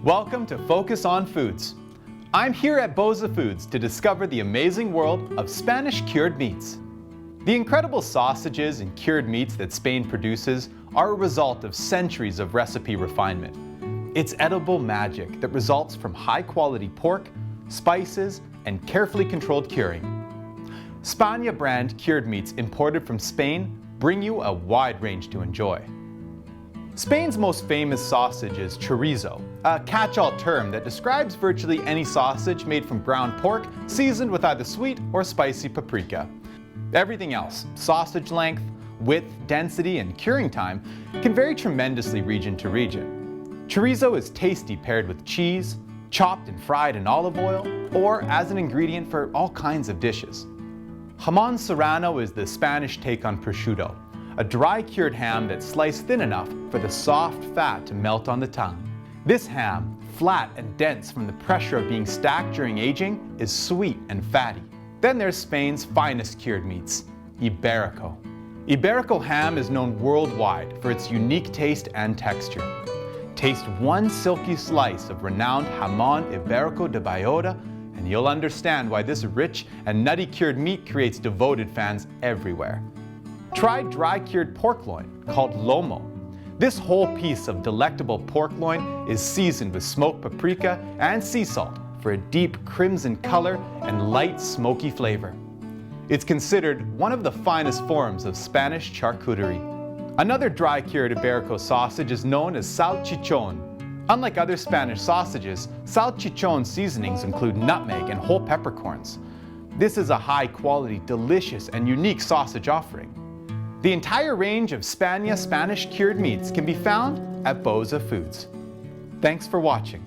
Welcome to Focus on Foods. I'm here at BOSA Foods to discover the amazing world of Spanish cured meats. The incredible sausages and cured meats that Spain produces are a result of centuries of recipe refinement. It's edible magic that results from high-quality pork, spices, and carefully controlled curing. Spagnia Brand cured meats imported from Spain bring you a wide range to enjoy. Spain's most famous sausage is chorizo, a catch-all term that describes virtually any sausage made from ground pork seasoned with either sweet or spicy paprika. Everything else, sausage length, width, density, and curing time, can vary tremendously region to region. Chorizo is tasty paired with cheese, chopped and fried in olive oil, or as an ingredient for all kinds of dishes. Jamon Serrano is the Spanish take on prosciutto, a dry cured ham that's sliced thin enough for the soft fat to melt on the tongue. This ham, flat and dense from the pressure of being stacked during aging, is sweet and fatty. Then there's Spain's finest cured meats, Iberico. Iberico ham is known worldwide for its unique taste and texture. Taste one silky slice of renowned Jamon Iberico de Bayona, and you'll understand why this rich and nutty cured meat creates devoted fans everywhere. Try dry cured pork loin, called lomo. This whole piece of delectable pork loin is seasoned with smoked paprika and sea salt for a deep crimson color and light smoky flavor. It's considered one of the finest forms of Spanish charcuterie. Another dry cured Iberico sausage is known as salchichon. Unlike other Spanish sausages, salchichon seasonings include nutmeg and whole peppercorns. This is a high-quality, delicious, and unique sausage offering. The entire range of Spanish cured meats can be found at BOSA Foods. Thanks for watching.